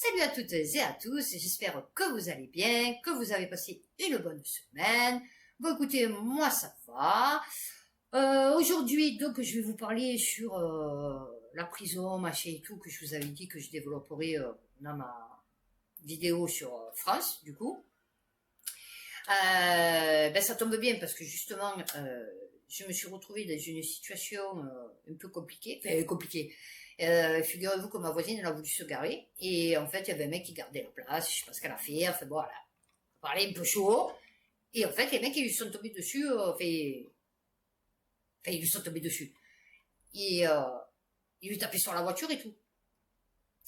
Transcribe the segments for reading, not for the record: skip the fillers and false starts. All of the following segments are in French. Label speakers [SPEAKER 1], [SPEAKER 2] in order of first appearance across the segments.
[SPEAKER 1] Salut à toutes et à tous, j'espère que vous allez bien, que vous avez passé une bonne semaine. Bon écoutez, moi ça va. Aujourd'hui donc je vais vous parler sur la prison, machin et tout, que je vous avais dit que je développerai dans ma vidéo sur France, du coup. Ben ça tombe bien parce que justement, je me suis retrouvée dans une situation un peu compliquée, enfin compliquée. Figurez-vous que ma voisine elle a voulu se garer et en fait il y avait un mec qui gardait la place, je sais pas ce qu'elle a fait, enfin bon, elle a parlé un peu chaud et en fait les mecs ils lui sont tombés dessus, ils lui sont tombés dessus et ils lui tapaient sur la voiture et tout.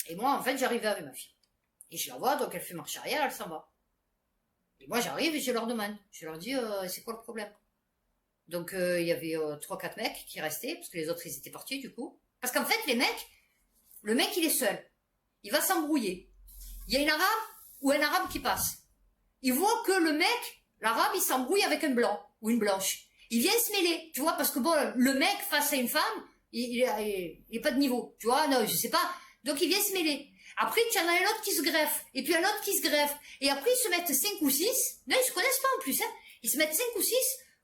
[SPEAKER 1] Et moi en fait j'arrivais avec ma fille et je la vois donc elle fait marche arrière, elle s'en va. Et moi j'arrive et je leur demande, je leur dis c'est quoi le problème? Donc il y avait 3-4 mecs qui restaient parce que les autres ils étaient partis du coup. Parce qu'en fait les mecs, le mec il est seul, il va s'embrouiller. Il y a une arabe ou un arabe qui passe. Il voit que le mec, l'arabe il s'embrouille avec un blanc ou une blanche. Il vient se mêler, tu vois, parce que bon le mec face à une femme, il est pas de niveau, tu vois, non je sais pas. Donc il vient se mêler. Après, tu en as un autre qui se greffe, et puis un autre qui se greffe. Et après, ils se mettent 5 ou 6. Non, ils se connaissent pas en plus, hein. Ils se mettent 5 ou 6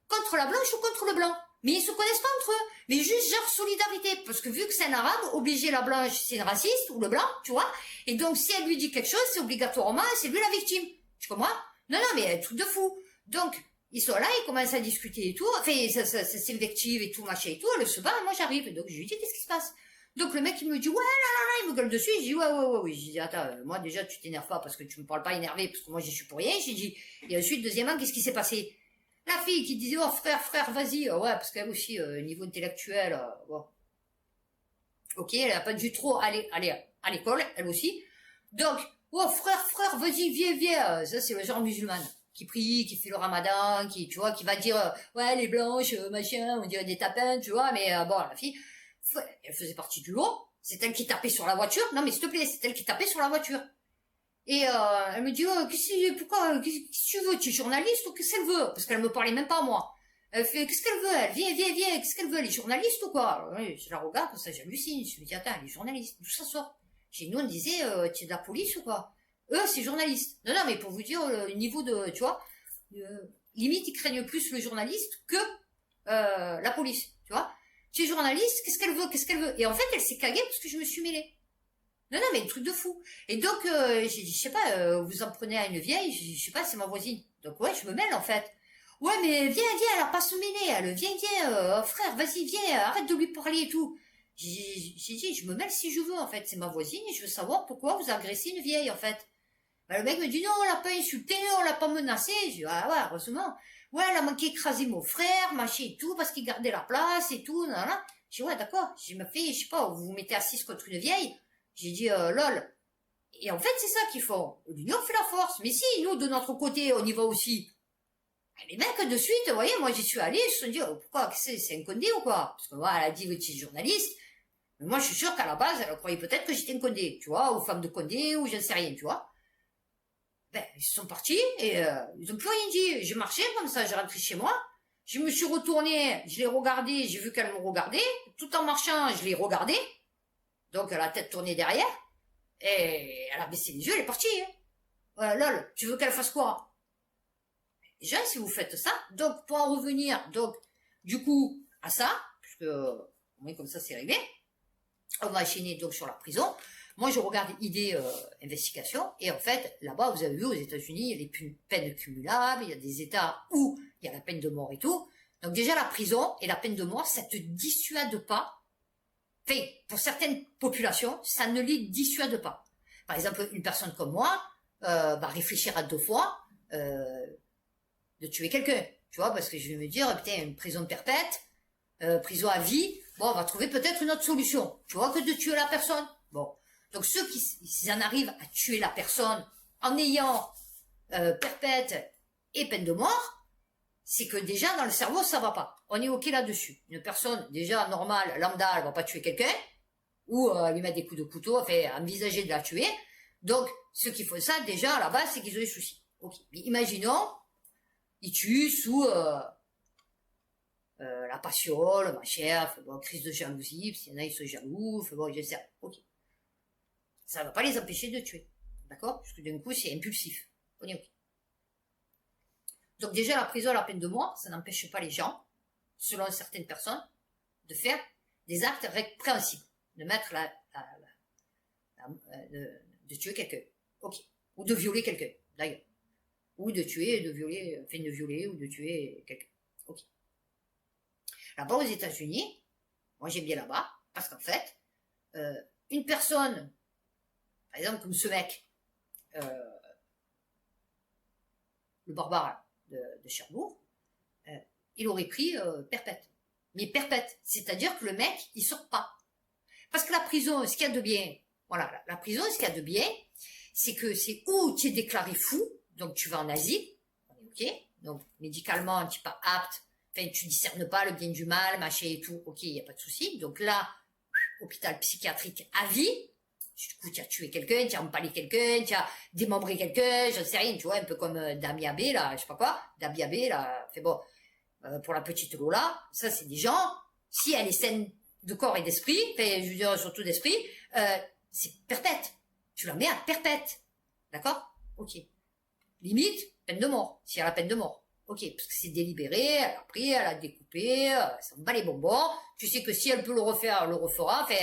[SPEAKER 1] contre la blanche ou contre le blanc. Mais ils se connaissent pas entre eux. Mais juste genre solidarité. Parce que vu que c'est un arabe, obligé la blanche, c'est une raciste, ou le blanc, tu vois. Et donc, si elle lui dit quelque chose, c'est obligatoirement, c'est lui la victime. Tu comprends? Non, non, mais un truc de fou. Donc, ils sont là, ils commencent à discuter et tout. Enfin, ça s'invective et tout, machin et tout. Elle se bat, moi j'arrive. Donc, je lui dis, qu'est-ce qui se passe? Donc le mec il me dit ouais là là là, il me gueule dessus, je dis ouais, je dis attends, moi déjà tu t'énerves pas parce que tu me parles pas énervé parce que moi j'y suis pour rien, j'ai dit, et ensuite deuxièmement qu'est-ce qui s'est passé? La fille qui disait oh frère vas-y, ouais parce qu'elle aussi niveau intellectuel, bon. Ok, elle a pas dû trop aller à l'école, elle aussi. Donc, oh frère vas-y viens, ça c'est le genre musulman qui prie, qui fait le ramadan, qui tu vois, qui va dire ouais les blanches, machin, on dirait des tapins, tu vois, mais bon la fille elle faisait partie du lot, c'est elle qui tapait sur la voiture, non mais s'il te plaît, c'est elle qui tapait sur la voiture. Et elle me dit, oh, pourquoi, qu'est-ce que tu veux, tu es journaliste ou qu'est-ce qu'elle veut? Parce qu'elle me parlait même pas à moi. Elle fait, qu'est-ce qu'elle veut, elle? Viens, qu'est-ce qu'elle veut, elle est journaliste ou quoi? Alors, oui, je la regarde, ça j'hallucine, je me dis, attends, elle est journaliste, d'où ça sort? Chez nous on disait, tu es de la police ou quoi? Eux, c'est journaliste. Non, mais pour vous dire le niveau de, tu vois, limite ils craignent plus le journaliste que la police, tu vois. Tu es journaliste, qu'est-ce qu'elle veut? Et en fait, elle s'est caguée parce que je me suis mêlée. Non, mais un truc de fou. Et donc, j'ai dit, je sais pas, vous en prenez à une vieille, je sais pas, c'est ma voisine. Donc ouais, je me mêle en fait. Ouais, mais viens, elle a pas se mêler, elle, viens, frère, vas-y, viens, arrête de lui parler et tout. J'ai dit, je me mêle si je veux en fait, c'est ma voisine et je veux savoir pourquoi vous agressez une vieille en fait. Bah, le mec me dit, non, on l'a pas insulté, on l'a pas menacé. Je dis, ah ouais, heureusement. Ouais, elle a manqué écraser mon frère, machin et tout, parce qu'il gardait la place et tout, nan, nan. Je dis, ouais, d'accord. J'ai fait, je sais pas, vous vous mettez assise contre une vieille. J'ai dit, lol. Et en fait, c'est ça qu'ils font. L'union fait la force. Mais si, nous, de notre côté, on y va aussi. Et les mecs, de suite, vous voyez, moi, j'y suis allé, je me suis dit, oh, pourquoi, c'est un condé ou quoi? Parce que moi, elle a dit, oui, tu es journaliste. Mais moi, je suis sûr qu'à la base, elle croyait peut-être que j'étais un condé, tu vois, ou femme de condé, ou je ne sais rien, tu vois. Ben, ils sont partis et ils ont plus rien dit. J'ai marché comme ça, j'ai rentré chez moi. Je me suis retournée, je l'ai regardé, j'ai vu qu'elle me regardait. Tout en marchant, je l'ai regardée. Donc elle a la tête tournée derrière. Et elle a baissé les yeux, elle est partie. Hein. Lol, tu veux qu'elle fasse quoi? Déjà, si vous faites ça, donc pour en revenir, donc du coup, à ça, puisque au moins comme ça c'est réglé, on va enchaîner donc sur la prison. Moi, je regarde ID investigation, et en fait, là-bas, vous avez vu, aux États-Unis, il y a des peines cumulables, il y a des États où il y a la peine de mort et tout. Donc déjà, la prison et la peine de mort, ça te dissuade pas. Enfin, pour certaines populations, ça ne les dissuade pas. Par exemple, une personne comme moi va réfléchir à 2 fois de tuer quelqu'un, tu vois, parce que je vais me dire, putain, une prison perpète, prison à vie, bon, on va trouver peut-être une autre solution, tu vois, que de tuer la personne. Bon. Donc ceux qui en arrivent à tuer la personne en ayant perpète et peine de mort, c'est que déjà dans le cerveau ça va pas. On est ok là-dessus. Une personne déjà normale, lambda, elle va pas tuer quelqu'un ou lui mettre des coups de couteau, enfin envisager de la tuer. Donc ceux qui font ça déjà à la base c'est qu'ils ont des soucis. Ok. Mais imaginons ils tuent sous la passion, le machin, bon, crise de jalousie, parce qu'il y en a ils sont jaloux, bon je sais. Ok. Ça va pas les empêcher de tuer. D'accord? Parce que d'un coup, c'est impulsif. On est OK. Donc déjà, la prison, la peine de mort, ça n'empêche pas les gens, selon certaines personnes, de faire des actes répréhensibles, de mettre de tuer quelqu'un. OK. Ou de violer quelqu'un, d'ailleurs. Ou de tuer, de violer, enfin de violer ou de tuer quelqu'un. OK. Là-bas, aux États-Unis, moi j'aime bien là-bas, parce qu'en fait, une personne, par exemple comme ce mec, le barbare de Cherbourg, il aurait pris perpète. Mais perpète, c'est-à-dire que le mec, il sort pas. Parce que la prison, ce qu'il y a de bien, voilà, la prison, ce qu'il y a de bien, c'est que c'est où tu es déclaré fou, donc tu vas en asile, ok, donc médicalement, tu n'es pas apte, enfin, tu discernes pas le bien du mal, machin et tout, ok, il n'y a pas de souci. Donc là, hôpital psychiatrique à vie, du coup, tu as tué quelqu'un, tu as empalé quelqu'un, tu as démembré quelqu'un, je ne sais rien, tu vois, un peu comme Damiabé, là, je sais pas quoi, Damiabé, là, fait bon, pour la petite Lola, ça, c'est des gens, si elle est saine de corps et d'esprit, enfin, je veux dire, surtout d'esprit, c'est perpète. Tu la mets à perpète. D'accord? Ok. Limite, peine de mort, s'il y a la peine de mort. Ok, parce que c'est délibéré, elle a pris, elle a découpé, ça me bat les bonbons. Tu sais que si elle peut le refaire, elle le refera. Enfin,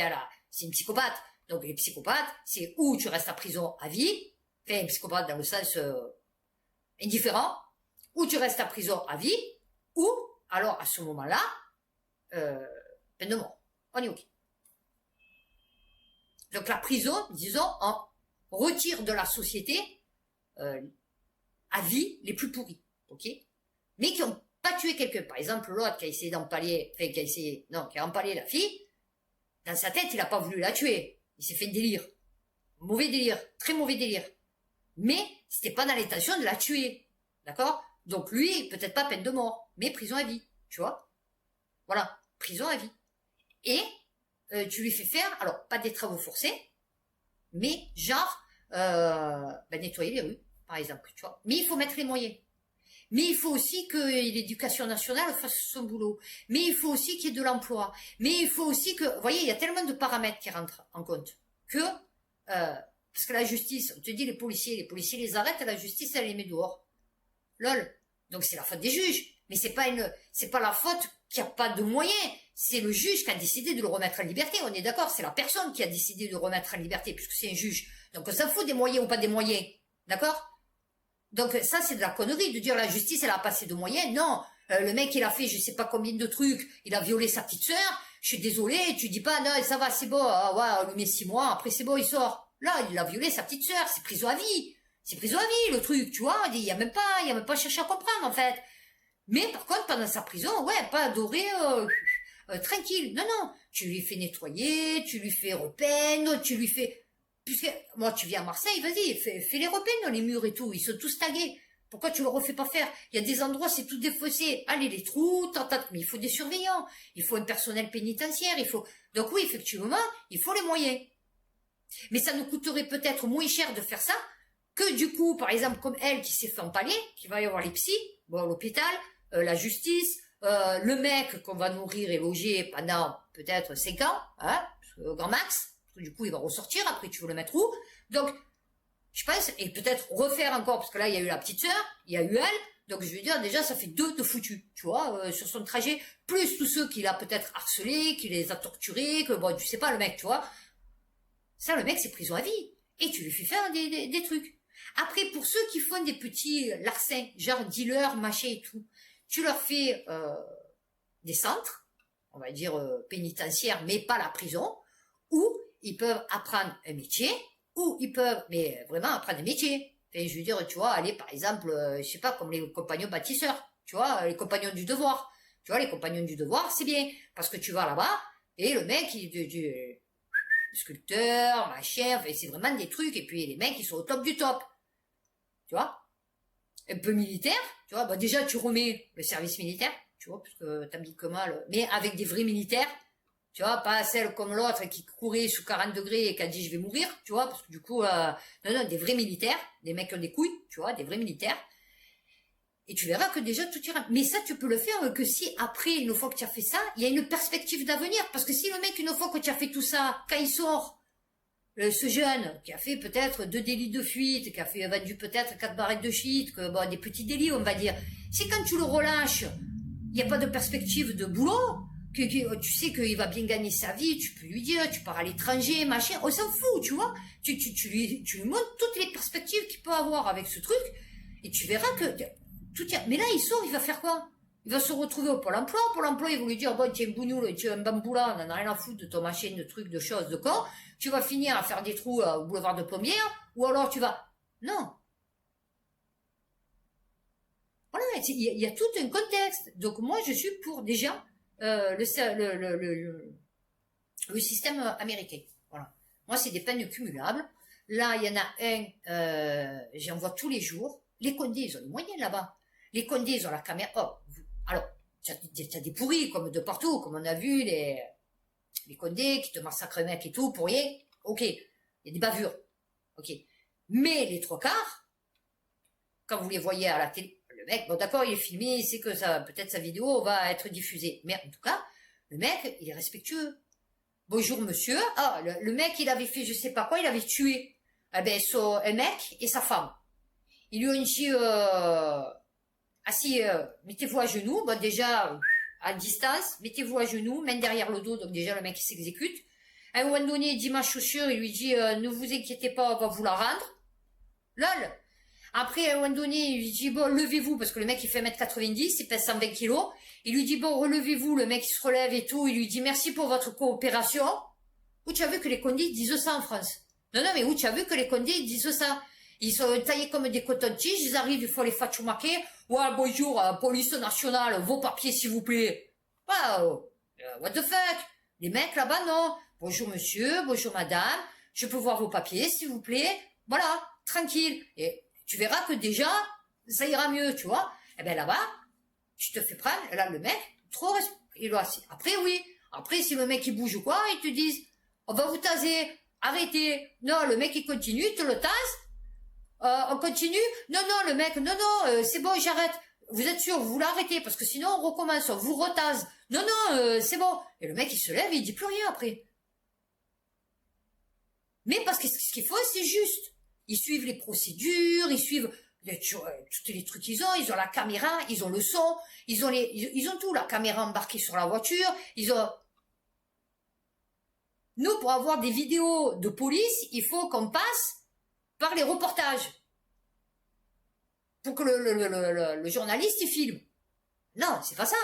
[SPEAKER 1] c'est une psychopathe. Donc les psychopathes, c'est où tu restes à prison à vie, enfin un psychopathe dans le sens indifférent, ou tu restes à prison à vie, ou alors à ce moment-là, peine de mort. On est OK. Donc la prison, disons, on retire de la société à vie les plus pourris, ok, mais qui n'ont pas tué quelqu'un. Par exemple, l'autre qui a essayé d'empaler, enfin qui a empalé la fille, dans sa tête, il n'a pas voulu la tuer. Il s'est fait délire. Mauvais délire, très mauvais délire. Mais c'était pas dans l'intention de la tuer. D'accord? Donc lui, peut-être pas peine de mort, mais prison à vie. Tu vois? Voilà, prison à vie. Et tu lui fais faire, alors pas des travaux forcés, mais genre nettoyer les rues, par exemple, tu vois. Mais il faut mettre les moyens. Mais il faut aussi que l'éducation nationale fasse son boulot. Mais il faut aussi qu'il y ait de l'emploi. Mais il faut aussi que, vous voyez, il y a tellement de paramètres qui rentrent en compte que, parce que la justice, on te dit les policiers les arrêtent, la justice, elle les met dehors. Lol. Donc c'est la faute des juges. Mais c'est pas la faute qu'il n'y a pas de moyens. C'est le juge qui a décidé de le remettre en liberté. On est d'accord, c'est la personne qui a décidé de le remettre en liberté, puisque c'est un juge. Donc on s'en fout des moyens ou pas des moyens. D'accord? Donc ça, c'est de la connerie de dire la justice, elle a pas assez de moyens. Non, le mec, il a fait je sais pas combien de trucs, il a violé sa petite sœur, je suis désolé, tu dis pas, non, ça va, c'est bon, ah ouais, on lui met 6 mois, après c'est bon, il sort. Là, il a violé sa petite sœur, c'est prison à vie. C'est prison à vie, le truc, tu vois, il y a même pas cherché à comprendre, en fait. Mais par contre, pendant sa prison, ouais, pas adoré, tranquille. Non, non, tu lui fais nettoyer, tu lui fais repeindre, tu lui fais... Puisque, moi, tu viens à Marseille, vas-y, fais les repeindre, les murs et tout, ils sont tous tagués. Pourquoi tu le refais pas faire? Il y a des endroits, c'est tout défaussé. Allez, les trous, mais il faut des surveillants, il faut un personnel pénitentiaire, il faut... Donc oui, effectivement, il faut les moyens. Mais ça nous coûterait peut-être moins cher de faire ça que du coup, par exemple, comme elle qui s'est fait empaler, qui va y avoir les psys, bon, l'hôpital, la justice, le mec qu'on va nourrir et loger pendant peut-être 5 ans, hein, au grand max, du coup il va ressortir, après tu veux le mettre où? Donc, je pense, et peut-être refaire encore, parce que là il y a eu la petite sœur, il y a eu elle, donc je veux dire déjà ça fait 2 de foutus, tu vois, sur son trajet, plus tous ceux qu'il a peut-être harcelés, qu'il les a torturés, que bon, tu sais pas le mec, tu vois. Ça, le mec, c'est prison à vie. Et tu lui fais faire des trucs. Après, pour ceux qui font des petits larcins, genre dealers, machin et tout, tu leur fais des centres, on va dire pénitentiaires, mais pas la prison, où ils peuvent apprendre un métier, où ils peuvent, mais vraiment apprendre un métier. Enfin, je veux dire, tu vois, aller par exemple, je sais pas, comme les compagnons bâtisseurs, tu vois, les compagnons du devoir. Tu vois, les compagnons du devoir, c'est bien, parce que tu vas là-bas, et le mec, sculpteur, machin, enfin, c'est vraiment des trucs, et puis les mecs, ils sont au top du top. Tu vois? Un peu militaire, tu vois, bah déjà, tu remets le service militaire, tu vois, parce que t'as mis que mal, mais avec des vrais militaires, tu vois, pas celle comme l'autre qui courait sous 40 degrés et qui a dit je vais mourir, tu vois, parce que du coup, non, des vrais militaires, des mecs qui ont des couilles, tu vois, des vrais militaires. Et tu verras que déjà tout ira. Mais ça, tu peux le faire que si après, une fois que tu as fait ça, il y a une perspective d'avenir. Parce que si le mec, une fois que tu as fait tout ça, quand il sort, ce jeune qui a fait peut-être 2 délits de fuite, qui a vendu peut-être 4 barrettes de shit, bon, des petits délits, on va dire. C'est quand tu le relâches, il n'y a pas de perspective de boulot, que tu sais qu'il va bien gagner sa vie, tu peux lui dire, tu pars à l'étranger, machin, on s'en fout, tu vois. Tu lui montres toutes les perspectives qu'il peut avoir avec ce truc, et tu verras que tout y a... Mais là, il sort, il va faire quoi? Il va se retrouver au Pôle emploi. Au Pôle emploi, ils vont lui dire, bon, tiens, bougnoule, tu es un bamboula, on en a rien à foutre de ton machin, de trucs, de choses, de con. Tu vas finir à faire des trous au boulevard de Pommière, ou alors tu vas... Non. Voilà, il y a tout un contexte. Donc moi, je suis pour déjà le système américain. Voilà. Moi, c'est des peines cumulables. Là, il y en a un, j'en vois tous les jours. Les Condés, ils ont les moyens là-bas. Les Condés, ils ont la caméra. Oh, alors, t'as des pourris comme de partout, comme on a vu les Condés qui te massacrent un mec et tout pour rien. Ok, il y a des bavures. Ok, mais les trois quarts, quand vous les voyez à la télé, le mec, bon d'accord, il est filmé, il sait que ça, peut-être sa vidéo va être diffusée, mais en tout cas, le mec, il est respectueux. Bonjour monsieur, ah, le mec, il avait fait je sais pas quoi, il avait tué un mec et sa femme. Ils lui ont dit, assis, mettez-vous à genoux, bon déjà, à distance, mettez-vous à genoux, main derrière le dos, donc déjà le mec il s'exécute. À un moment donné, il dit ma chaussure, il lui dit, ne vous inquiétez pas, on va vous la rendre. Lol. Après, à un moment donné, il lui dit, bon, levez-vous, parce que le mec, il fait 1m90, il pèse 120 kilos. Il lui dit, bon, relevez-vous, le mec, il se relève et tout. Il lui dit, merci pour votre coopération. Où tu as vu que les Condés disent ça en France? Non, non, mais où tu as vu que les Condés disent ça? Ils sont taillés comme des cotons-tiges, ils arrivent, il faut les fatchoumaquer. Ouais, bonjour, police nationale, vos papiers, s'il vous plaît. Wow, what the fuck? Les mecs, là-bas, non. Bonjour, monsieur, bonjour, madame. Je peux voir vos papiers, s'il vous plaît. Voilà, tranquille. Et tu verras que déjà, ça ira mieux, tu vois. Eh ben là-bas, tu te fais prendre, et là, le mec, trop il doit... Après, oui. Après, si le mec, il bouge ou quoi, ils te disent, on va vous taser, arrêtez. Non, le mec, il continue, il te le tase. On continue. Non, non, le mec, non, non, c'est bon, j'arrête. Vous êtes sûr, vous l'arrêtez, parce que sinon, on recommence, on vous retase. Non, non, c'est bon. Et le mec, il se lève, il dit plus rien après. Mais parce que ce qu'il faut, c'est juste. Ils suivent les procédures, ils suivent tous les trucs qu'ils ont la caméra, ils ont le son, ils ont tout, la caméra embarquée sur la voiture, Nous, pour avoir des vidéos de police, il faut qu'on passe par les reportages. Pour que le journaliste, il filme. Non, c'est pas ça.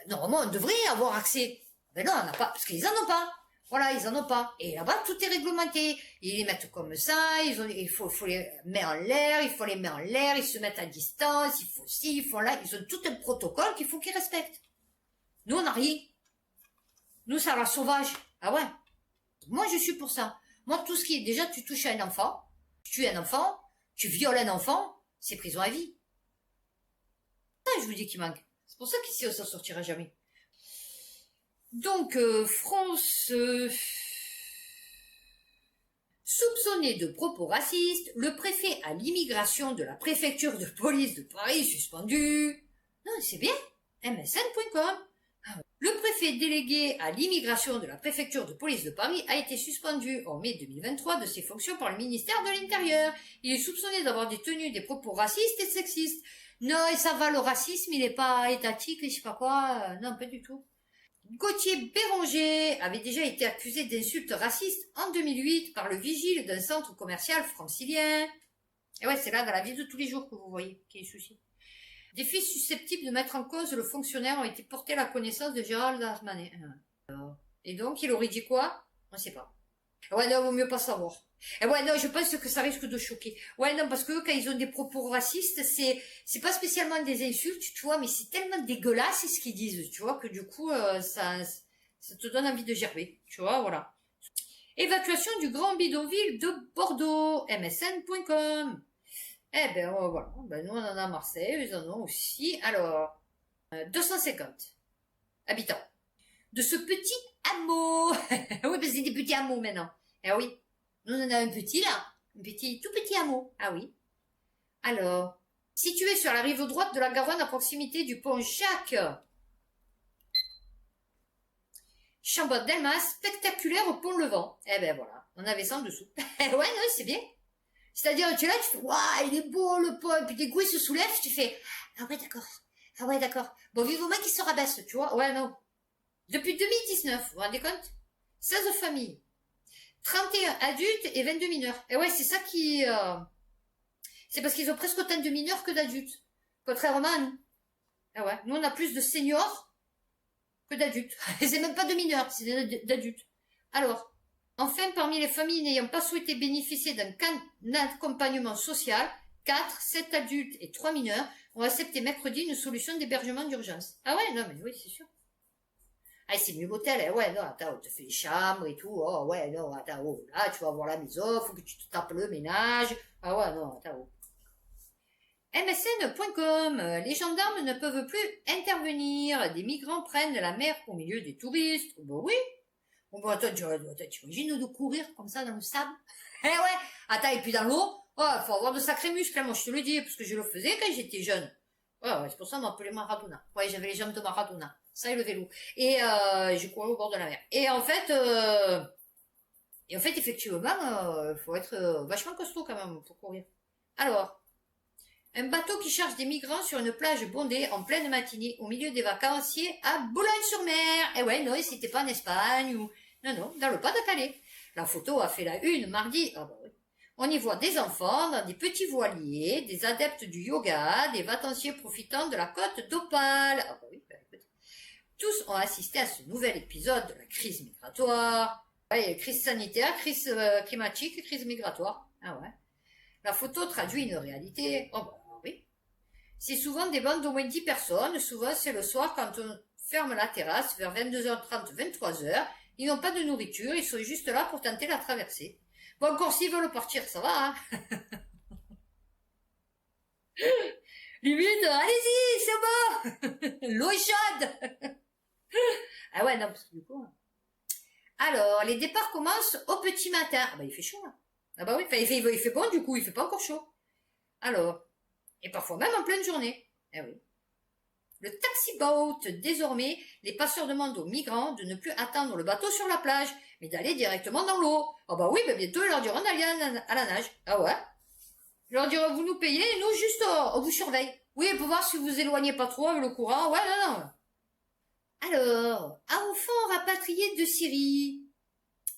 [SPEAKER 1] Normalement, on devrait avoir accès. Mais non, on n'a pas, parce qu'ils en ont pas. Voilà, ils en ont pas. Et là-bas, tout est réglementé. Ils les mettent comme ça, il faut les mettre en l'air, il faut les mettre en l'air, ils se mettent à distance, il faut ci, il faut là. Ils ont tout un protocole qu'il faut qu'ils respectent. Nous, on n'a rien. Nous, c'est à la sauvage. Ah ouais. Moi, je suis pour ça. Moi, tout ce qui est, déjà, tu touches à un enfant, tu tues un enfant, tu violes un enfant, c'est prison à vie. Ça, je vous dis qu'il manque. C'est pour ça qu'ici, on s'en sortira jamais. Donc, France... Soupçonné de propos racistes, le préfet à l'immigration de la préfecture de police de Paris suspendu. Non, c'est bien. msn.com. Le préfet délégué à l'immigration de la préfecture de police de Paris a été suspendu en mai 2023 de ses fonctions par le ministère de l'Intérieur. Il est soupçonné d'avoir tenu des propos racistes et sexistes. Non, et ça va, le racisme, il n'est pas étatique, je sais pas quoi. Non, pas du tout. Gauthier Béranger avait déjà été accusé d'insultes racistes en 2008 par le vigile d'un centre commercial francilien. Et ouais, c'est là dans la vie de tous les jours que vous voyez qu'il y a eu souci. Des faits susceptibles de mettre en cause le fonctionnaire ont été portés à la connaissance de Gérald Darmanin. Et donc, il aurait dit quoi? On ne sait pas. Ouais, non, vaut mieux pas savoir. Et ouais, non, je pense que ça risque de choquer. Ouais, non, parce que quand ils ont des propos racistes, c'est pas spécialement des insultes, tu vois, mais c'est tellement dégueulasse ce qu'ils disent, tu vois, que du coup, ça te donne envie de gerber, tu vois, voilà. Évacuation du grand bidonville de Bordeaux, msn.com. Eh ben, voilà, ben, nous on en a à Marseille, ils en ont aussi. Alors, 250 habitants de ce petit hameau. Oui, parce que c'est des petits hameaux maintenant. Eh oui, nous on en a un petit là, un petit, tout petit hameau. Ah oui. Alors, situé sur la rive droite de la Garonne à proximité du pont Jacques. Chambre d'Elma, spectaculaire au Pont-Levant. Eh ben voilà, on avait ça en dessous. Ouais, non, c'est bien. C'est-à-dire, tu es là, tu fais, waouh, il est beau le pont, et puis des coups, il se soulève, tu fais, ah ouais, d'accord. Ah ouais, d'accord. Bon, vivement qu'il se rabaisse, tu vois. Ouais, non. Depuis 2019, vous vous rendez compte? 16 familles, 31 adultes et 22 mineurs. Et ouais, c'est ça qui... c'est parce qu'ils ont presque autant de mineurs que d'adultes. Contrairement à nous. Ah ouais, nous on a plus de seniors que d'adultes. Et c'est même pas de mineurs, c'est d'adultes. Alors, enfin, parmi les familles n'ayant pas souhaité bénéficier d'un accompagnement social, 4, 7 adultes et 3 mineurs ont accepté mercredi une solution d'hébergement d'urgence. Ah ouais, non mais oui, c'est sûr. Ah, c'est mieux l'hôtel, hein. Ouais, non, attends, on te fait les chambres et tout. Oh, ouais, non, attends, oh, là, tu vas voir la maison, faut que tu te tapes le ménage. Ah ouais, non, attends, oh. MSN.com, les gendarmes ne peuvent plus intervenir. Des migrants prennent la mer au milieu des touristes. Bon, oui. Bon, attends, t'imagines de courir comme ça dans le sable? Eh ouais, attends, et puis dans l'eau, oh, faut avoir de sacrés muscles, hein, moi je te le dis, parce que je le faisais quand j'étais jeune. Ouais, c'est pour ça qu'on m'appelait Maradona. Ouais, j'avais les jambes de Maradona. Ça et le vélo. Et je courais au bord de la mer. Et en fait, effectivement, faut être vachement costaud quand même pour courir. Alors, un bateau qui charge des migrants sur une plage bondée en pleine matinée au milieu des vacanciers à Boulogne-sur-Mer. Eh ouais, non, c'était pas en Espagne ou... Non, non, dans le Pas-de-Calais. La photo a fait la une mardi. Ah bah oui. On y voit des enfants dans des petits voiliers, des adeptes du yoga, des vacanciers profitant de la côte d'Opale. Ah bah oui, bah écoute. Tous ont assisté à ce nouvel épisode de la crise migratoire. Ouais, crise sanitaire, crise climatique, crise migratoire. Ah ouais. La photo traduit une réalité. Oh bah oui. C'est souvent des bandes d'au moins 10 personnes. Souvent, c'est le soir quand on ferme la terrasse vers 22h30, 23h. Ils n'ont pas de nourriture. Ils sont juste là pour tenter la traversée. Bon, encore s'ils veulent partir, ça va, hein. Limite, allez-y, c'est bon. L'eau est chaude. Ah ouais, non, parce que du coup... Alors, les départs commencent au petit matin. Ah bah, il fait chaud, là. Ah bah oui, enfin, il fait bon, du coup, il fait pas encore chaud. Alors, et parfois même en pleine journée. Eh oui. Le taxi boat, désormais, les passeurs demandent aux migrants de ne plus attendre le bateau sur la plage, mais d'aller directement dans l'eau. Ah bah oui, bah bientôt, ils leur diront d'aller à la nage. Ah ouais. Ils leur diront, vous nous payez, et nous, juste, on vous surveille. Oui, pour voir si vous éloignez pas trop avec le courant. Ouais, non, non. Alors, enfants rapatriés de Syrie.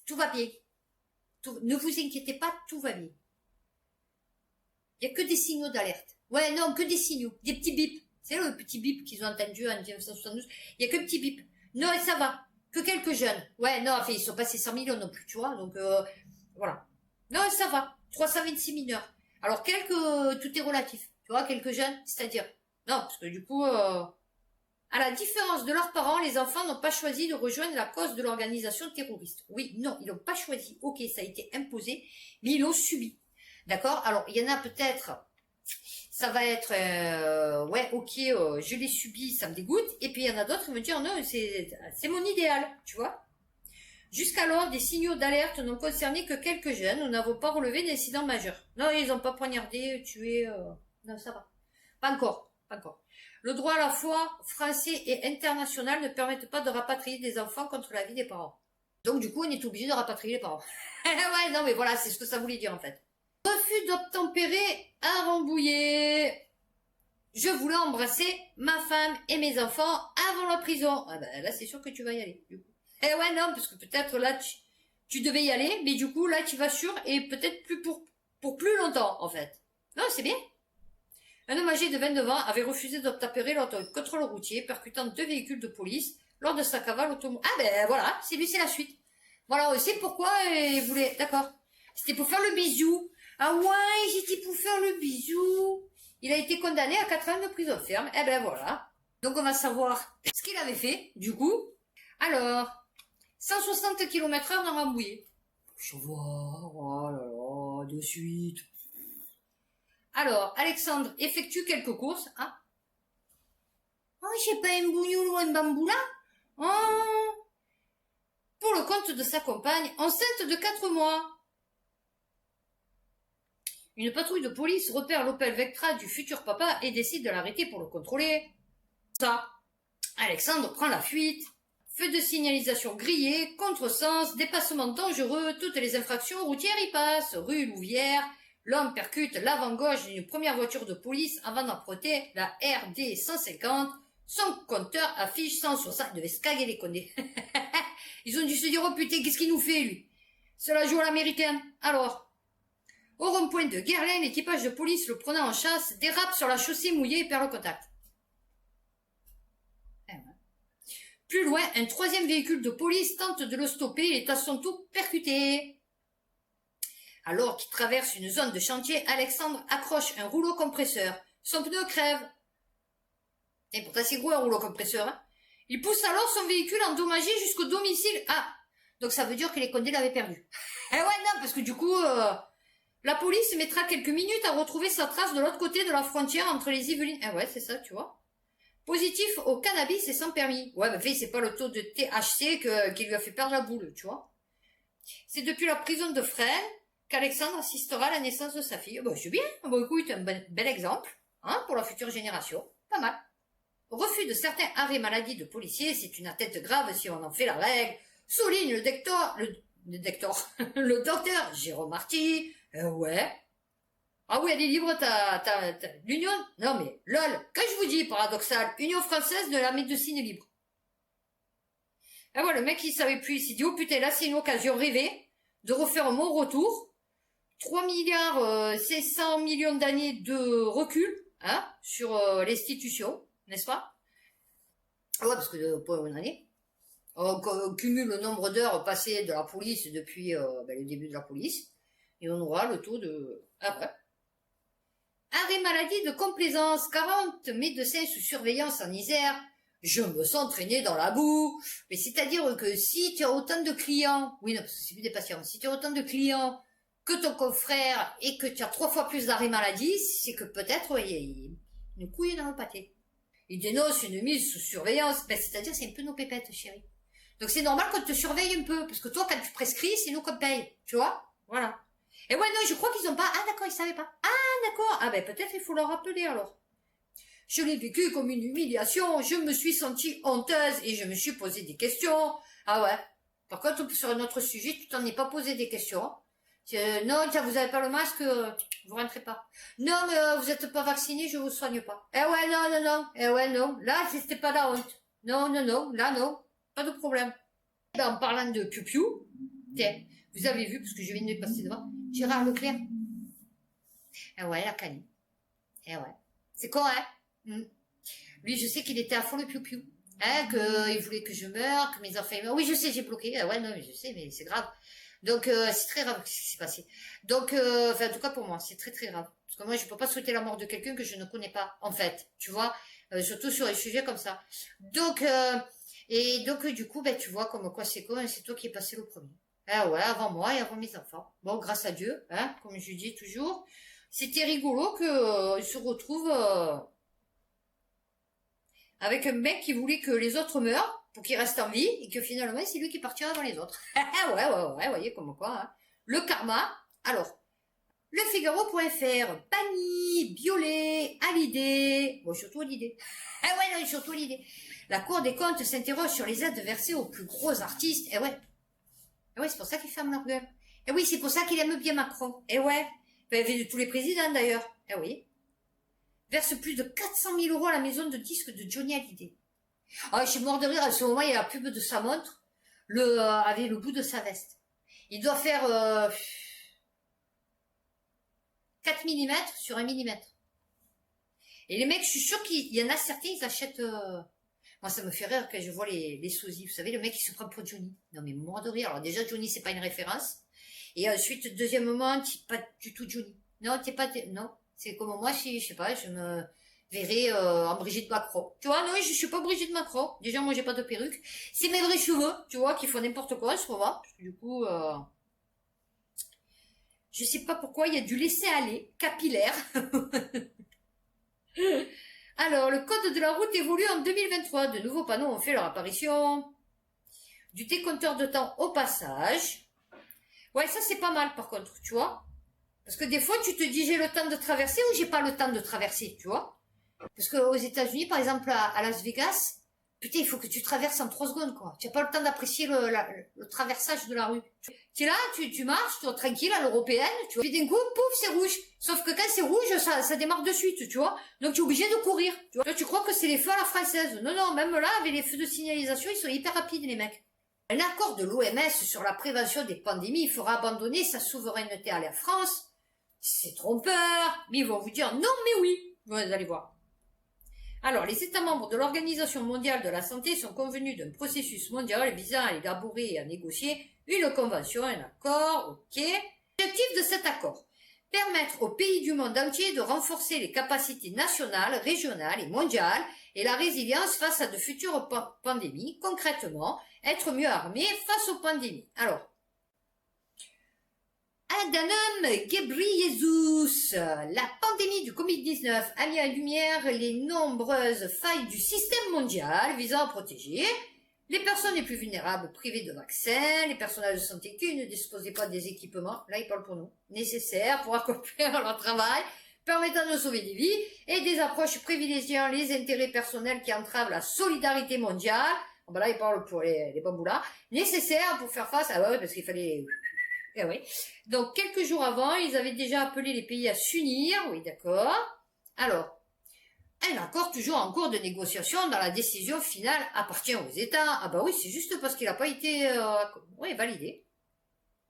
[SPEAKER 1] Tout va bien. Ne vous inquiétez pas, tout va bien. Il n'y a que des signaux d'alerte. Ouais, non, que des signaux. Des petits bips. C'est le petit bip qu'ils ont entendu en 1972. Il n'y a que petit bip. Non, ça va. Que quelques jeunes. Ouais, non, enfin, ils sont passés 100 millions non plus, tu vois. Donc, voilà. Non, ça va. 326 mineurs. Alors, tout est relatif. Tu vois, quelques jeunes, c'est-à-dire. Non, parce que du coup, à la différence de leurs parents, les enfants n'ont pas choisi de rejoindre la cause de l'organisation terroriste. Oui, non, ils n'ont pas choisi. Ok, ça a été imposé, mais ils l'ont subi. D'accord? Alors, il y en a peut-être, ça va être, ouais, ok, je l'ai subi, ça me dégoûte. Et puis, il y en a d'autres qui me disent, non, c'est mon idéal, tu vois? Jusqu'alors, des signaux d'alerte n'ont concerné que quelques jeunes. Nous n'avons pas relevé d'incidents majeurs. Non, ils n'ont pas poignardé, tué, non, ça va. Pas encore, pas encore. Le droit à la fois français et international ne permettent pas de rapatrier des enfants contre l'avis des parents. Donc du coup, on est obligé de rapatrier les parents. Ouais, non mais voilà, c'est ce que ça voulait dire en fait. Refus d'obtempérer à Rambouillet. Je voulais embrasser ma femme et mes enfants avant la prison. Ah ben là, c'est sûr que tu vas y aller, du coup. Eh ouais, non, parce que peut-être là, tu devais y aller, mais du coup, là, tu vas sûr, et peut-être plus pour plus longtemps, en fait. Non, c'est bien. Un homme âgé de 29 ans avait refusé d'obtempérer lors d'un contrôle routier, percutant 2 véhicules de police lors de sa cavale automobile. Ah ben voilà, c'est lui, c'est la suite. Voilà, on sait pourquoi il voulait... D'accord. C'était pour faire le bisou. Ah ouais, c'était pour faire le bisou. Il a été condamné à 4 ans de prison ferme. Eh ben voilà. Donc on va savoir ce qu'il avait fait, du coup. Alors, 160 km/h dans Rambouillet. Je vois, oh là là, de suite. Alors, Alexandre effectue quelques courses. Ah. Oh, j'ai pas un bougnoul ou un bambou là. Oh. Pour le compte de sa compagne, enceinte de 4 mois. Une patrouille de police repère l'Opel Vectra du futur papa et décide de l'arrêter pour le contrôler. Ça. Alexandre prend la fuite. Feu de signalisation grillé, contresens, dépassement dangereux, toutes les infractions routières y passent. Rue Louvière, l'homme percute l'avant-gauche d'une première voiture de police avant d'emprunter la RD 150. Son compteur affiche 160. Il devait se caguer les condés. Ils ont dû se dire, oh putain, qu'est-ce qu'il nous fait, lui? Cela joue à l'américaine. Alors, au rond-point de Guerlain, l'équipage de police le prenant en chasse dérape sur la chaussée mouillée et perd le contact. Plus loin, un troisième véhicule de police tente de le stopper et est à son tour percuté. Alors qu'il traverse une zone de chantier, Alexandre accroche un rouleau compresseur. Son pneu crève. Et pourtant c'est gros un rouleau compresseur. Hein. Il pousse alors son véhicule endommagé jusqu'au domicile. Ah, donc ça veut dire que les condés l'avaient perdu. Eh ouais, non, parce que du coup, la police mettra quelques minutes à retrouver sa trace de l'autre côté de la frontière entre les Yvelines. Eh ouais, c'est ça, tu vois. Positif au cannabis et sans permis. Ouais, mais c'est pas le taux de THC qui lui a fait perdre la boule, tu vois. C'est depuis la prison de Fresnes qu'Alexandre assistera à la naissance de sa fille. Bah, c'est bien. Bon, écoute, un bel exemple, hein, pour la future génération. Pas mal. Refus de certains arrêts maladie de policiers, c'est une atteinte grave si on en fait la règle, souligne le docteur Jérôme Marty. Ouais. Ah oui, elle est libre, l'Union. Non mais, lol, quand je vous dis paradoxal, Union française de la médecine libre. Et voilà, le mec il savait plus, il s'est dit, oh putain, là c'est une occasion rêvée de refaire mon retour. 3 milliards 500 millions d'années de recul, hein, sur l'institution, n'est-ce pas? Ouais, parce que pour une année, on cumule le nombre d'heures passées de la police depuis le début de la police, et on aura le taux de... Ah ouais. Arrêt maladie de complaisance, 40 médecins sous surveillance en Isère. Je me sens traîné dans la boue. Mais c'est-à-dire que si tu as autant de clients, oui, non, parce que c'est plus des patients, si tu as autant de clients que ton confrère et que tu as 3 fois plus d'arrêt maladie, c'est que peut-être, il y a une couille dans le pâté. Il dénonce une mise sous surveillance. Ben, c'est-à-dire, c'est un peu nos pépettes, chérie. Donc c'est normal qu'on te surveille un peu, parce que toi, quand tu prescris, c'est nous qu'on paye. Tu vois? Voilà. Et ouais, non, je crois qu'ils ont pas... Ah, d'accord, ils savaient pas. Ah, d'accord. Ah, ben, peut-être il faut leur rappeler, alors. Je l'ai vécu comme une humiliation. Je me suis sentie honteuse et je me suis posé des questions. Ah ouais. Par contre, sur un autre sujet, tu t'en es pas posé des questions. Non, tiens, vous avez pas le masque, vous rentrez pas. Non, mais vous êtes pas vacciné, je vous soigne pas. Eh ouais, non, non, non. Eh ouais, non. Là, c'était pas la honte. Non, non, non. Là, non. Pas de problème. Ben, en parlant de piou-piou, tiens, vous avez vu, parce que je viens de passer devant, Gérard Leclerc. Eh ouais, la canne. Eh ouais. C'est correct. Lui, je sais qu'il était à fond le piou-piou. Hein, qu'il voulait que je meure, que mes enfants meurent. Oui, je sais, j'ai bloqué. Ah ouais, non, mais je sais, mais c'est grave. Donc, c'est très grave ce qui s'est passé. Donc, enfin, en tout cas pour moi, c'est très très grave. Parce que moi, je peux pas souhaiter la mort de quelqu'un que je ne connais pas, en fait. Tu vois, surtout sur les sujets comme ça. Donc, et donc, du coup, ben, tu vois, comme quoi c'est quoi, c'est toi qui es passé le premier. Ah ouais, avant moi et avant mes enfants. Bon, grâce à Dieu, hein, comme je dis toujours. C'était rigolo que il se retrouve avec un mec qui voulait que les autres meurent pour qu'il reste en vie et que finalement c'est lui qui partira avant les autres. ouais, voyez comme quoi. Hein. Le karma. Alors, le Figaro.fr, Pani, Biolay, Hallyday, bon surtout Hallyday. Ah ouais, non, surtout Hallyday. La Cour des comptes s'interroge sur les aides versées aux plus gros artistes. Eh ouais. Eh ouais, c'est pour ça qu'ils ferment leur gueule. Eh oui, c'est pour ça qu'il aime bien Macron. Eh ouais. Ben, de tous les présidents d'ailleurs. Eh oui. Verse plus de 400 000 € à la maison de disques de Johnny Hallyday. Ah, je suis mort de rire. À ce moment, il y a la pub de sa montre, avec le bout de sa veste. Il doit faire 4 mm sur 1 mm. Et les mecs, je suis sûre qu'il y en a certains, ils achètent... Moi, ça me fait rire quand je vois les sosies. Vous savez, le mec, il se prend pour Johnny. Non, mais mort de rire. Alors déjà, Johnny, c'est pas une référence. Et ensuite, deuxièmement, t'es pas du tout Johnny. Non, t'es pas... Non, c'est comme moi, je sais pas, je me verrais en Brigitte Macron. Tu vois, non, je suis pas Brigitte Macron. Déjà, moi, j'ai pas de perruque. C'est mes vrais cheveux, tu vois, qui font n'importe quoi en ce moment. Parce que du coup... Je sais pas pourquoi, il y a du laisser-aller capillaire. Alors, le code de la route évolue en 2023. De nouveaux panneaux ont fait leur apparition. Du décompteur de temps au passage. Ouais, ça c'est pas mal par contre, tu vois. Parce que des fois, tu te dis j'ai le temps de traverser ou j'ai pas le temps de traverser, tu vois. Parce qu'aux États-Unis, par exemple, à Las Vegas, putain, il faut que tu traverses en 3 secondes, quoi. Tu n'as pas le temps d'apprécier le traversage de la rue. Tu es là, tu marches, tu es tranquille à l'européenne, tu vois. Puis d'un coup, pouf, c'est rouge. Sauf que quand c'est rouge, ça démarre de suite, tu vois. Donc tu es obligé de courir. Tu vois. Là, tu crois que c'est les feux à la française. Non, non, même là, avec les feux de signalisation, ils sont hyper rapides, les mecs. Un accord de l'OMS sur la prévention des pandémies fera abandonner sa souveraineté à la France. C'est trompeur. Mais ils vont vous dire non, mais oui. Vous allez voir. Alors, les États membres de l'Organisation mondiale de la santé sont convenus d'un processus mondial visant à élaborer et à négocier une convention, un accord, ok. L'objectif de cet accord, permettre aux pays du monde entier de renforcer les capacités nationales, régionales et mondiales et la résilience face à de futures pandémies, concrètement, être mieux armés face aux pandémies. Alors, Adhanom Ghebreyesus, la pandémie du Covid-19 a mis en lumière les nombreuses failles du système mondial visant à protéger les personnes les plus vulnérables privées de vaccins, les personnels de santé qui ne disposaient pas des équipements, là il parle pour nous, nécessaires pour accomplir leur travail, permettant de sauver des vies, et des approches privilégiant les intérêts personnels qui entravent la solidarité mondiale, bon, là il parle pour les bamboulas, nécessaires pour faire face à, ouais, parce qu'il fallait... Eh oui. Donc, quelques jours avant, ils avaient déjà appelé les pays à s'unir. Oui, d'accord. Alors, un accord toujours en cours de négociation dans la décision finale appartient aux États. Ah bah oui, c'est juste parce qu'il n'a pas été validé.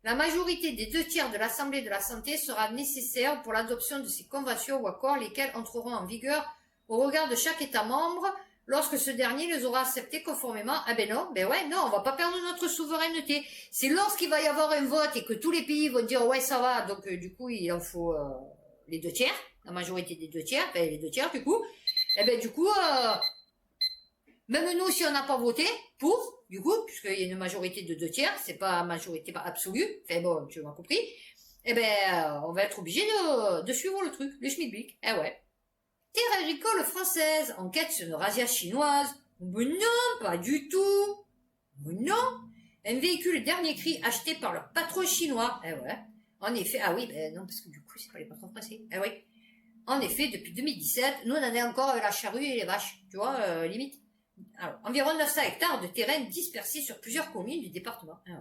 [SPEAKER 1] La majorité des 2/3 de l'Assemblée de la Santé sera nécessaire pour l'adoption de ces conventions ou accords, lesquels entreront en vigueur au regard de chaque État membre lorsque ce dernier les aura acceptés conformément. Ah ben non, on va pas perdre notre souveraineté. C'est lorsqu'il va y avoir un vote et que tous les pays vont dire ouais ça va, donc du coup il en faut les 2/3, la majorité des 2/3, les 2/3 du coup, même nous si on n'a pas voté pour, du coup, puisqu'il y a une majorité de 2/3, c'est pas majorité absolue, enfin bon, tu m'as compris, on va être obligé de suivre le truc, le schmilblick, ouais. Terre agricole française, enquête sur une razzia chinoise. Mais non, pas du tout. Mais non. Un véhicule dernier cri acheté par leur patron chinois. Ouais. En effet, ah oui, non, parce que du coup, c'est pas les patrons français. Oui. En effet, depuis 2017, nous, on en est encore avec la charrue et les vaches. Tu vois, limite. Alors, environ 900 hectares de terrain dispersés sur plusieurs communes du département. Ouais.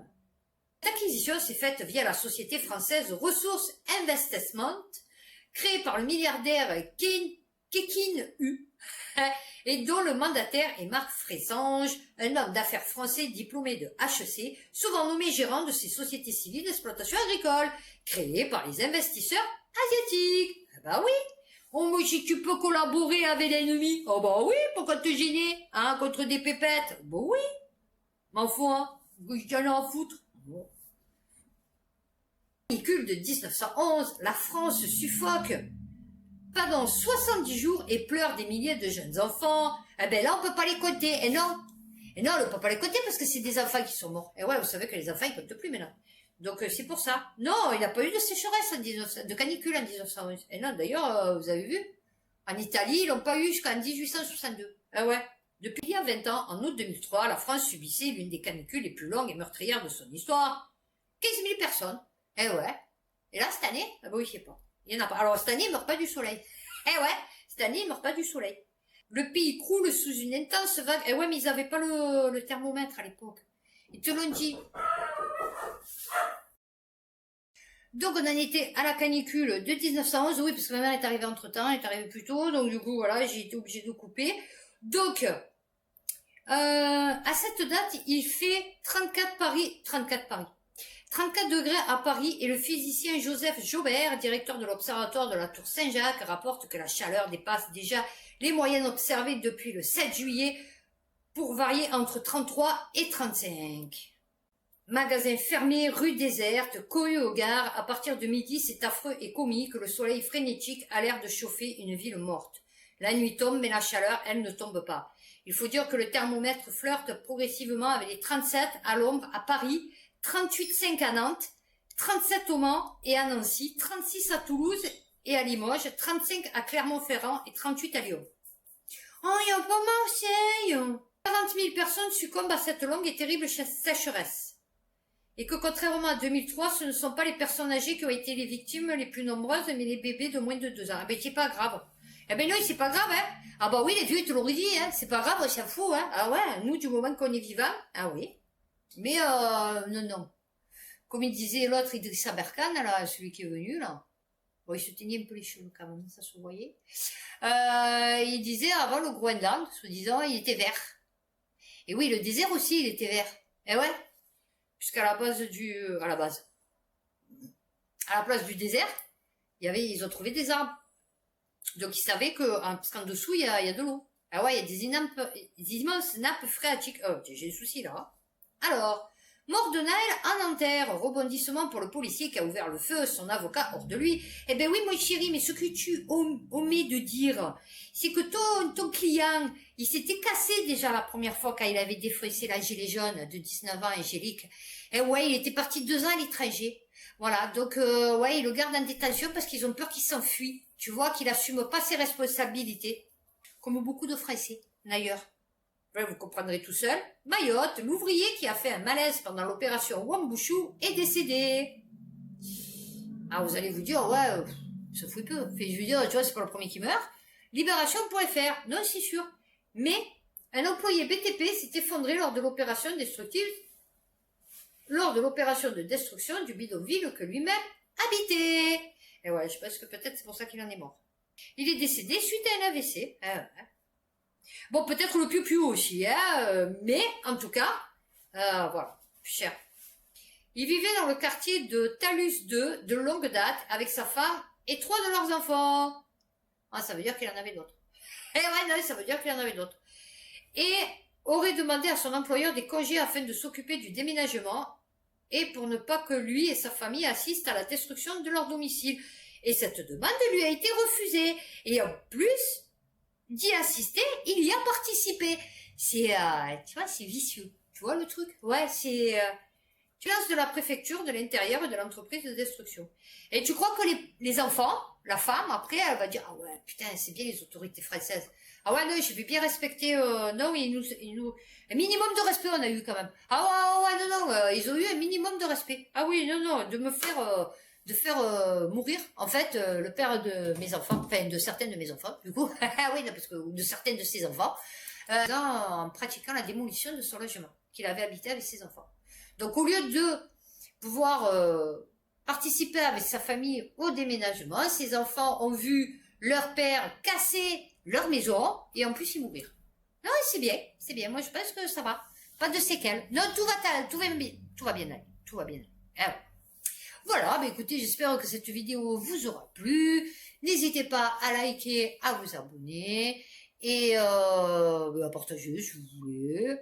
[SPEAKER 1] Cette acquisition s'est faite via la société française Ressources Investment, créée par le milliardaire Kekin U, et dont le mandataire est Marc Fressange, un homme d'affaires français diplômé de HEC, souvent nommé gérant de ces sociétés civiles d'exploitation agricole, créées par les investisseurs asiatiques. Ah bah oui. Oh, mais si tu peux collaborer avec l'ennemi, oh bah oui, pourquoi te gêner, hein, contre des pépettes? Bah oui. M'en fous, hein, j'en ai à foutre. Bon. Véhicule de 1911, la France suffoque pendant 70 jours et pleure des milliers de jeunes enfants. Eh ben là, on peut pas les compter. Et non, on peut pas les compter parce que c'est des enfants qui sont morts. Et ouais, vous savez que les enfants, ils comptent plus maintenant. Donc, c'est pour ça. Non, il n'y a pas eu de sécheresse de canicule en 1911. Et non, d'ailleurs, vous avez vu, en Italie, ils l'ont pas eu jusqu'en 1862. Eh ouais. Depuis il y a 20 ans, en août 2003, la France subissait l'une des canicules les plus longues et meurtrières de son histoire. 15 000 personnes. Eh ouais. Et là, cette année, ah bah oui, je sais pas. Il y en a pas. Alors, cette année, il meurt pas du soleil. Eh ouais, cette année, il meurt pas du soleil. Le pays croule sous une intense vague. Eh ouais, mais ils avaient pas le thermomètre à l'époque. Ils te l'ont dit. Donc, on en était à la canicule de 1911. Oui, parce que ma mère est arrivée entre-temps, elle est arrivée plus tôt. Donc, du coup, voilà, j'ai été obligée de couper. Donc, à cette date, il fait 34 degrés à Paris et le physicien Joseph Joubert, directeur de l'observatoire de la Tour Saint-Jacques, rapporte que la chaleur dépasse déjà les moyennes observées depuis le 7 juillet pour varier entre 33 et 35. Magasins fermés, rues désertes, cohue aux gares, à partir de midi, c'est affreux et comique, le soleil frénétique a l'air de chauffer une ville morte. La nuit tombe, mais la chaleur, elle ne tombe pas. Il faut dire que le thermomètre flirte progressivement avec les 37 à l'ombre à Paris, 38,5 à Nantes, 37 au Mans et à Nancy, 36 à Toulouse et à Limoges, 35 à Clermont-Ferrand et 38 à Lyon. Oh, il y a pas Marseille. 40 000 personnes succombent à cette longue et terrible sécheresse. Et que contrairement à 2003, ce ne sont pas les personnes âgées qui ont été les victimes les plus nombreuses, mais les bébés de moins de 2 ans. Ah ben, c'est pas grave. Eh ben non, c'est pas grave, hein. Ah bah oui, les vieux, ils te l'auraient dit, hein. C'est pas grave, on s'en fout, hein. Ah ouais, nous, du moment qu'on est vivant, ah oui. Mais non, non. Comme il disait l'autre, Idrissa Berkane, là, celui qui est venu, là. Bon, il se teignait un peu les cheveux quand même, ça se voyait. Il disait avant le Groenland, soi-disant, il était vert. Et oui, le désert aussi, il était vert. Eh ouais. Puisqu'à la base à la place du désert, ils ont trouvé des arbres. Donc ils savaient parce qu'en dessous, il y a de l'eau. Ah ouais, il y a des immenses nappes phréatiques. Oh, j'ai des soucis là. Hein. Alors, mort de Naël en Nanterre, rebondissement pour le policier qui a ouvert le feu, son avocat hors de lui. Eh ben oui, mon chéri, mais ce que tu omets de dire, c'est que ton client, il s'était cassé déjà la première fois quand il avait défoncé la gilet jaune de 19 ans, Angélique. Et ouais, il était parti 2 ans à l'étranger. Voilà, donc ouais, ils le gardent en détention parce qu'ils ont peur qu'il s'enfuit. Tu vois, qu'il assume pas ses responsabilités. Comme beaucoup de Français, d'ailleurs. Ouais, vous comprendrez tout seul. Mayotte, l'ouvrier qui a fait un malaise pendant l'opération Wambushu est décédé. Ah, vous allez vous dire, ouais, ça fout peu. Je veux dire, tu vois, c'est pas le premier qui meurt. Libération.fr, non, c'est sûr. Mais un employé BTP s'est effondré lors de l'opération de destruction du bidonville que lui-même habitait. Et ouais, je pense que peut-être c'est pour ça qu'il en est mort. Il est décédé suite à un AVC. Bon, peut-être le piou-piou aussi, hein, mais en tout cas, voilà, cher. Il vivait dans le quartier de Talus 2 de longue date avec sa femme et 3 de leurs enfants. Ah, ça veut dire qu'il en avait d'autres. Eh ouais, non, ça veut dire qu'il en avait d'autres. Et aurait demandé à son employeur des congés afin de s'occuper du déménagement et pour ne pas que lui et sa famille assistent à la destruction de leur domicile. Et cette demande lui a été refusée. Et en plus d'y assister, il y a participé. C'est, tu vois, c'est vicieux. Tu vois le truc? Ouais, c'est finance de la préfecture, de l'intérieur et de l'entreprise de destruction. Et tu crois que les enfants, la femme, après, elle va dire, ah ouais, putain, c'est bien les autorités françaises. Ah ouais, non, je vais bien respecter, non, un minimum de respect on a eu quand même. Ah ouais, non, ils ont eu un minimum de respect. Ah oui, non, de faire mourir, en fait, le père de mes enfants, enfin, de certains de mes enfants, du coup. Ah oui, non, parce que, de certains de ses enfants, en pratiquant la démolition de son logement, qu'il avait habité avec ses enfants. Donc, au lieu de pouvoir participer avec sa famille au déménagement, ses enfants ont vu leur père casser leur maison et en plus y mourir. Non, c'est bien. Moi, je pense que ça va. Pas de séquelles. Non, tout va bien aller. Tout va bien aller. Ah, voilà, bah écoutez, j'espère que cette vidéo vous aura plu. N'hésitez pas à liker, à vous abonner et à partager si vous voulez.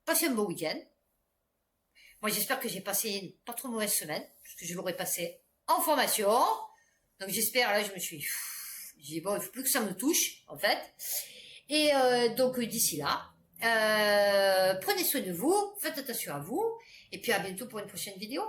[SPEAKER 1] Passez un bon week-end. Moi, j'espère que j'ai passé une pas trop mauvaise semaine, puisque je l'aurais passé en formation. Donc, j'espère, là, j'ai dit, bon, il faut plus que ça me touche, en fait. Et donc, d'ici là, prenez soin de vous, faites attention à vous, et puis à bientôt pour une prochaine vidéo.